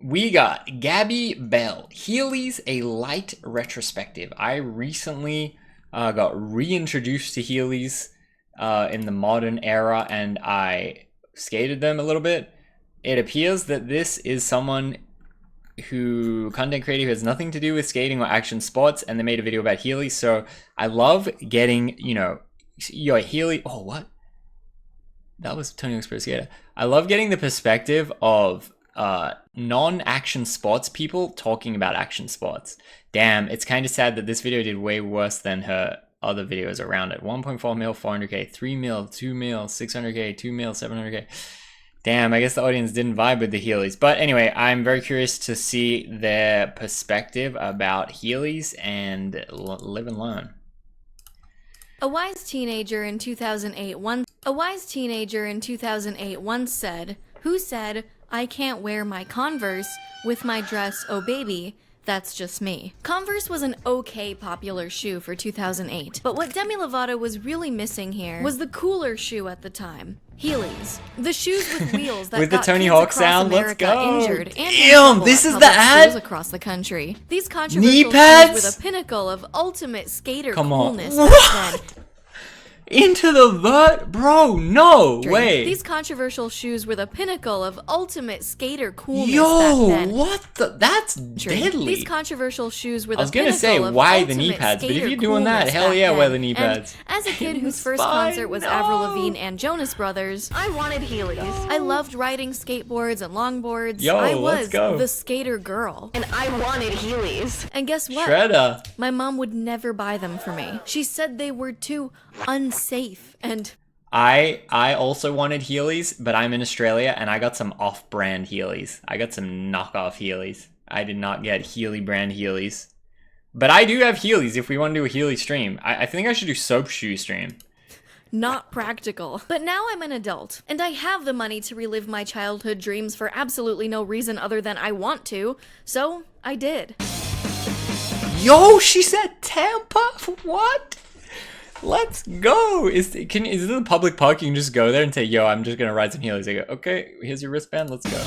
We got Gabby Bell, Heelys, a light retrospective. I recently got reintroduced to Heelys in the modern era, and I skated them a little bit. It appears that this is someone content creator who has nothing to do with skating or action sports, and they made a video about Heelys. So I love getting, your Heelys. Oh, what? That was Tony Hawk's Pro Skater. I love getting the perspective of non-action sports people talking about action sports. Damn, it's kind of sad that this video did way worse than her other videos around it. 1.4 mil, 400k, 3 mil, 2 mil, 600k, 2 mil, 700k. Damn, I guess the audience didn't vibe with the Heelys. But anyway, I'm very curious to see their perspective about Heelys and live and learn. A wise teenager in 2008 once said, "Who said I can't wear my Converse with my dress, oh baby? That's just me." Converse was an okay popular shoe for 2008, but what Demi Lovato was really missing here was the cooler shoe at the time. Heelys, the shoes with wheels that with the got Tony kids Hawk across sound, America let's go. injured and Damn, this is the ad across the country. These knee controversial pads shoes were the pinnacle of ultimate skater Come coolness on. back then. Into the vert, bro, no way. These controversial shoes were the pinnacle of ultimate skater coolness Yo, back then. what the? That's deadly. These controversial shoes were the I was gonna pinnacle say, of why the knee ultimate pads, but if skater you're doing that, coolness hell back yeah, then. wear the knee And pads. as a kid whose It's first fine, concert was no. Avril Lavigne and Jonas Brothers, I wanted Heelys. I loved riding skateboards and longboards. Yo, I let's was go. the skater girl. And I wanted Heelys. And guess what? Shredder. My mom would never buy them for me. She said they were too unsafe and... I also wanted Heelys, but I'm in Australia and I got some off-brand Heelys. I got some knockoff Heelys. I did not get Heely brand Heelys. But I do have Heelys if we want to do a Heely stream. I think I should do soap shoe stream. Not practical. But now I'm an adult, and I have the money to relive my childhood dreams for absolutely no reason other than I want to, so I did. Yo, she said Tampa? What? Let's go. Is it in a public park? You can just go there and say, yo, I'm just gonna ride some Heelys. I go, okay, here's your wristband, let's go.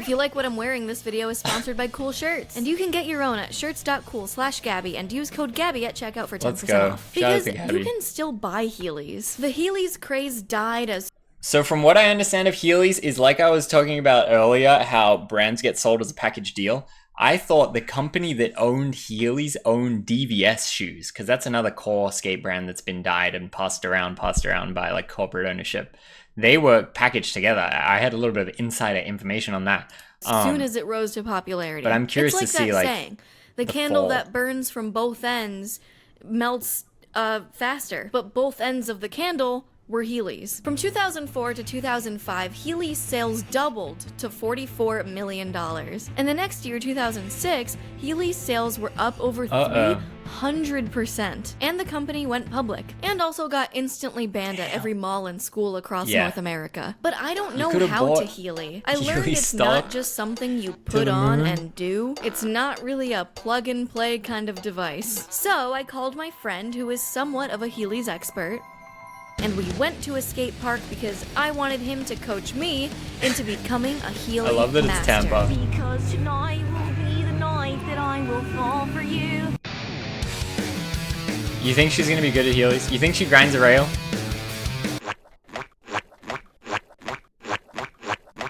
If you like what I'm wearing, this video is sponsored by Cool Shirts. And you can get your own at shirts.cool/Gabby and use code Gabby at checkout for 10% Let's go. off. Shout out Because to Gabby. you can still buy Heelys. The Heelys craze died as... So from what I understand of Heelys is like I was talking about earlier, how brands get sold as a package deal. I thought the company that owned Heelys owned DVS shoes, because that's another core skate brand that's been dyed and passed around by like corporate ownership. They were packaged together. I had a little bit of insider information on that. soon as it rose to popularity. But I'm curious it's like to see that like saying, the the candle fall. that burns from both ends melts faster, but both ends of the candle were Heelys. From 2004 to 2005, Heelys sales doubled to $44 million. And the next year, 2006, Heelys sales were up over 300%. And the company went public, and also got instantly banned at every mall and school across North America. But I don't know could've how to bought Heely. I learned Heely it's stock not just something you put the on moon. and do. It's not really a plug and play kind of device. So I called my friend who is somewhat of a Heelys expert, and we went to a skate park because I wanted him to coach me into becoming a Heely I love that master. it's Tampa. Because tonight will be the night that I will fall for you. You think she's gonna be good at Heelys? You think she grinds a rail?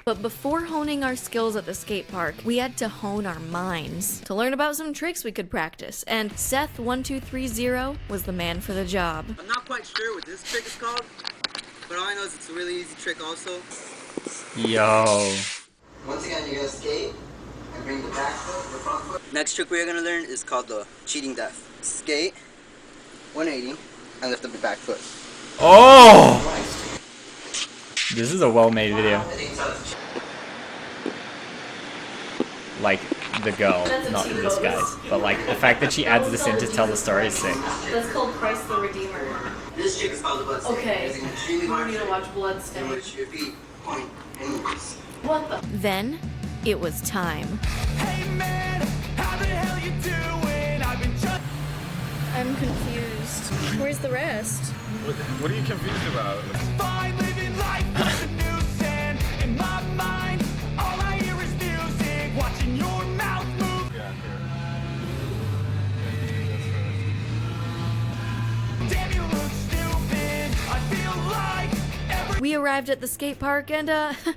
But before honing our skills at the skate park, we had to hone our minds to learn about some tricks we could practice, and Seth1230 was the man for the job. I'm not quite sure what this trick is called, but all I know is it's a really easy trick also. Yo. Once again, you're gonna skate and bring the back foot, the front foot. Next trick we're gonna learn is called the cheating death. Skate, 180, and lift up the back foot. Oh! This is a well-made video. Like the girl, not this guy's, but like the fact that she adds this in to tell the story is sick. That's called Christ the Redeemer. This trick is called the blood stain. Okay. It's an extremely hard trick watch in Bloodstain. which your feet point inwards. What the? Then, it was time. Hey man, how the hell you doing? I've been just I'm confused. Where's the rest? What are you confused about? fine living life with a new sin. In my mind, all I hear is We arrived at the skate park and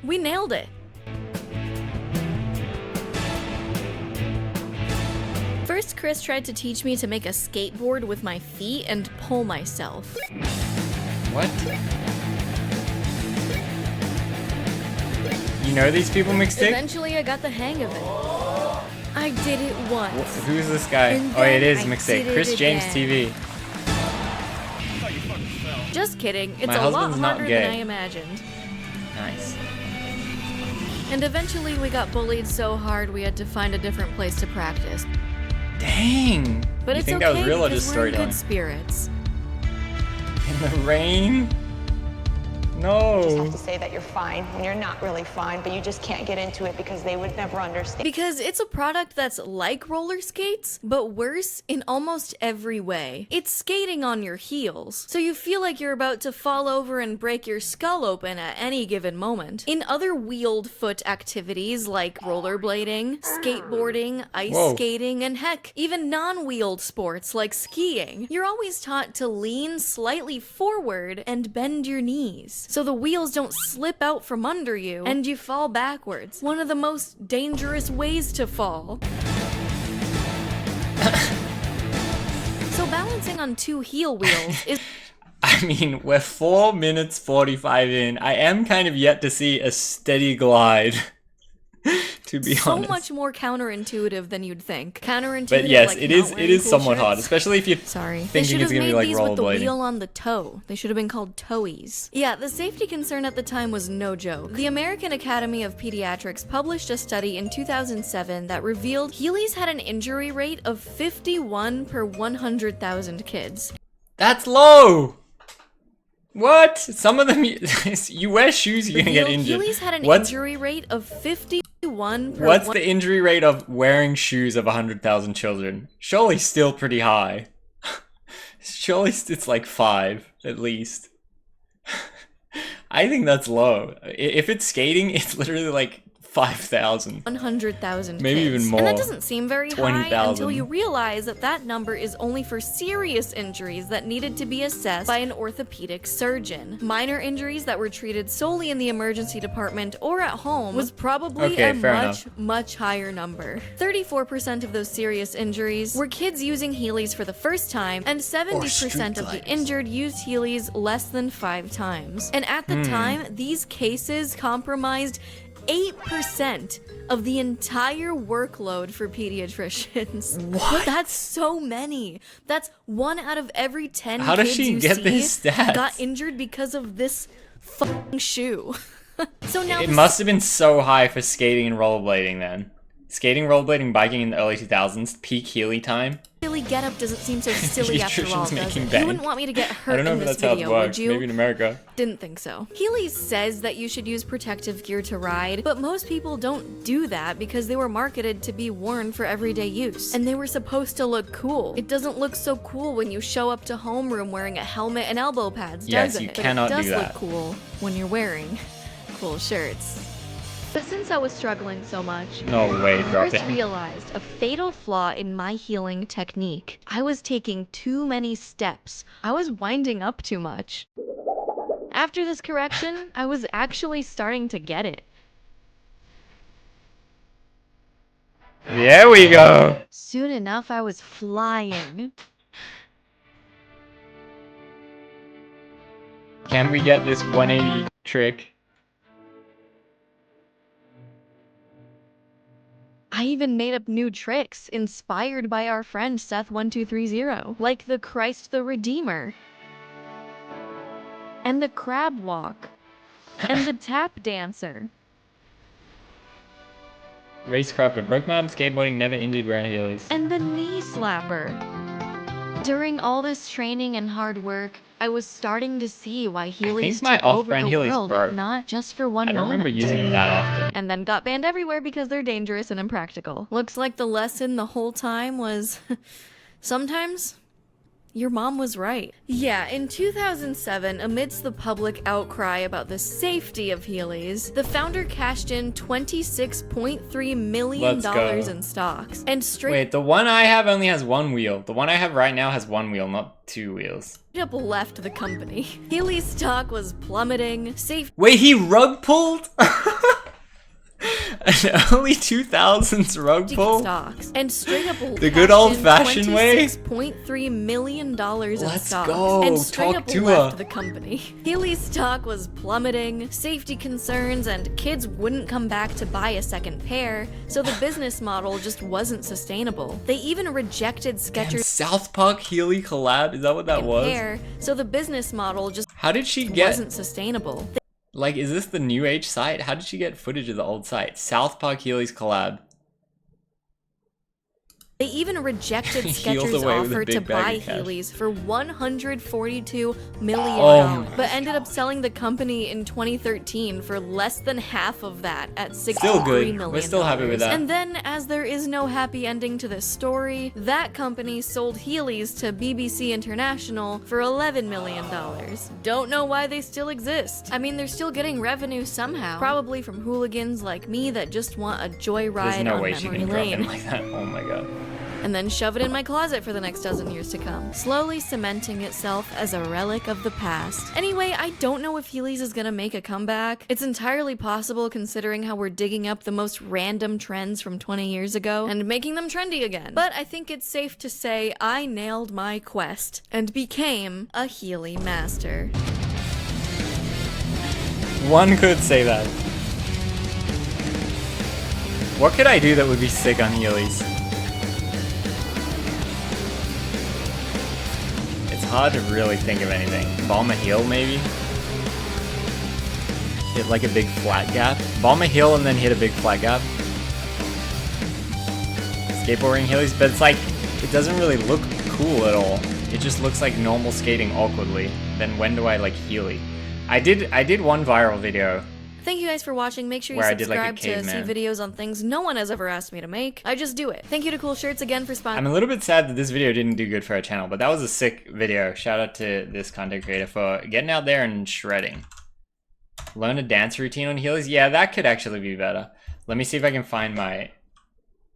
we nailed it. First, Chris tried to teach me to make a skateboard with my feet and pull myself. What? You know these people, McStick? Eventually, I got the hang of it. I did it once. Who's this guy? And Oh, it then is I McStick. did Chris it James again. TV. Just kidding. It's My a lot husband's not harder gay. than I imagined. Nice. And eventually, we got bullied so hard we had to find a different place to practice. Dang. But You it's think okay that was real or because just we're in storytelling? good spirits. In the rain? Just No. have to say that you're fine when you're not really fine, but you just can't get into it because they would never understand. Because it's a product that's like roller skates, but worse in almost every way. It's skating on your heels, so you feel like you're about to fall over and break your skull open at any given moment. In other wheeled foot activities like rollerblading, skateboarding, ice Whoa. skating, and heck, even non-wheeled sports like skiing, you're always taught to lean slightly forward and bend your knees, so the wheels don't slip out from under you and you fall backwards. One of the most dangerous ways to fall. So balancing on two heel wheels is I mean, we're 4 minutes 45 in. I am kind of yet to see a steady glide. To be so honest. much more counterintuitive than you'd think. Counterintuitive, But yes, like it not is wearing cool somewhat hard, shirts. especially if you're Sorry. They thinking should it's have gonna be made like these with the rollerblading. wheel on the toe. They should have been called toeies. Yeah, the safety concern at the time was no joke. The American Academy of Pediatrics published a study in 2007 that revealed Heelys had an injury rate of 51 per 100,000 kids. That's low! What? Some of them, you wear shoes, you're gonna get Revealed injured. Heelys had an What's, injury rate of 51 per what's the injury rate of wearing shoes of 100,000 children? Surely still pretty high. Surely it's like 5, at least. I think that's low. If it's skating, it's literally like 5,000. 100,000 Maybe kids. even more. And that doesn't seem very high 20,000. until you realize that that number is only for serious injuries that needed to be assessed by an orthopedic surgeon. Minor injuries that were treated solely in the emergency department or at home was probably Okay, a fair much higher number. 34% of those serious injuries were kids using Heelys for the first time, and 70% of the injured used Heelys less than 5 times. And at the time, these cases compromised 8% of the entire workload for pediatricians. What? That's so many. That's 1 out of every 10 How does kids she you get see this stats? got injured because of this fucking shoe. So now It the must have been so high for skating and rollerblading then. Skating, rollerblading, biking in the early 2000s, peak Heely time. silly getup doesn't seem so silly after all, Pediatricians does making it? bank. You wouldn't want me to get I hurt don't know in if this that's how it video, would works. you? Maybe in America. Didn't think so. Heelys says that you should use protective gear to ride, but most people don't do that because they were marketed to be worn for everyday use. And they were supposed to look cool. It doesn't look so cool when you show up to homeroom wearing a helmet and elbow pads, Yes, does it? you cannot But it do does that. look cool when you're wearing cool shirts. But since I was struggling so much, No way, drop Chris it. realized a fatal flaw in my healing technique. I was taking too many steps. I was winding up too much. After this correction, I was actually starting to get it. There we go. Soon enough, I was flying. Can we get this 180 trick? I even made up new tricks inspired by our friend Seth1230, like the Christ the Redeemer, and the crab walk, and the tap dancer. Racecraft, broke my arm skateboarding, never injured wearing Heelys. And the knee slapper. During all this training and hard work, I was starting to see why Heelys my took over off-brand the Heelys world, broke. not just for one I don't moment. remember using them that often. And then got banned everywhere because they're dangerous and impractical. Looks like the lesson the whole time was sometimes your mom was right. Yeah, in 2007, amidst the public outcry about the safety of Heelys, the founder cashed in $26.3 million Let's go. in stocks. And straight Wait, the one I have only has one wheel. The one I have right now has one wheel, not two wheels. up left the company. Heelys stock was plummeting, safety Wait, he rug pulled? An early 2000s rug pull? stocks, and straight up The good old-fashioned way? $26.3 million in Let's stocks. go, And straight talk up to left her. the company. Heelys stock was plummeting, safety concerns, and kids wouldn't come back to buy a second pair, so the business model just wasn't sustainable. They even rejected Damn, Skechers' South Park Heely collab? Is that what that was? pair, so the business model just How did she get... wasn't sustainable. Like, is this the new age site? How did she get footage of the old site? South Park Heely's collab. They even rejected Heels Skechers' away with a offer to big bag buy of cash. Heelys for $142 million, Oh my but ended up selling the company in 2013 for less than half of that at $63 Still good. million. We're still happy with that. And then, as there is no happy ending to this story, that company sold Heelys to BBC International for $11 million. Don't know why they still exist. I mean, they're still getting revenue somehow. Probably from hooligans like me that just want a joyride There's no on way she memory can drop lane. him like that. Oh my god. And then shove it in my closet for the next dozen years to come, slowly cementing itself as a relic of the past. Anyway, I don't know if Heelys is gonna make a comeback. It's entirely possible considering how we're digging up the most random trends from 20 years ago and making them trendy again. But I think it's safe to say I nailed my quest and became a Heely master. One could say that. What could I do that would be sick on Heelys? It's hard to really think of anything. Bomb a heel, maybe? Hit like a big flat gap. Bomb a hill and then hit a big flat gap. Skateboarding Heelys, but it's like, it doesn't really look cool at all. It just looks like normal skating awkwardly. Then when do I like Heely? I did one viral video. Thank you guys for watching. Make sure you Where I did, like, a subscribe to see caveman. videos on things no one has ever asked me to make. I just do it. Thank you to Cool Shirts again for sponsoring. I'm a little bit sad that this video didn't do good for our channel, but that was a sick video. Shout out to this content creator for getting out there and shredding. Learn a dance routine on Heelys? Yeah, that could actually be better. Let me see if I can find my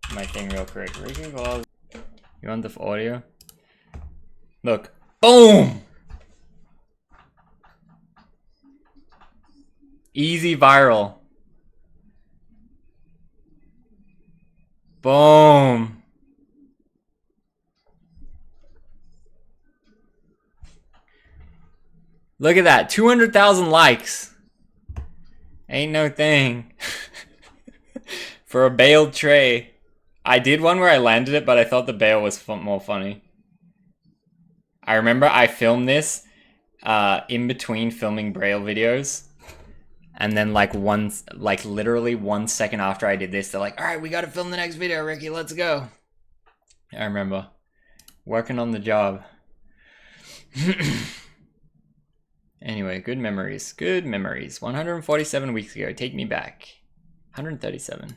thing real quick. You want the audio? Look. Boom! Easy viral. Boom. Look at that. 200,000 likes. Ain't no thing. For a bailed tray. I did one where I landed it, but I thought the bail was more funny. I remember I filmed this in between filming Braille videos. And then literally 1 second after I did this, they're like, all right, we got to film the next video, Ricky, let's go. I remember working on the job. Anyway, good memories, good memories. 147 weeks ago, take me back. 137.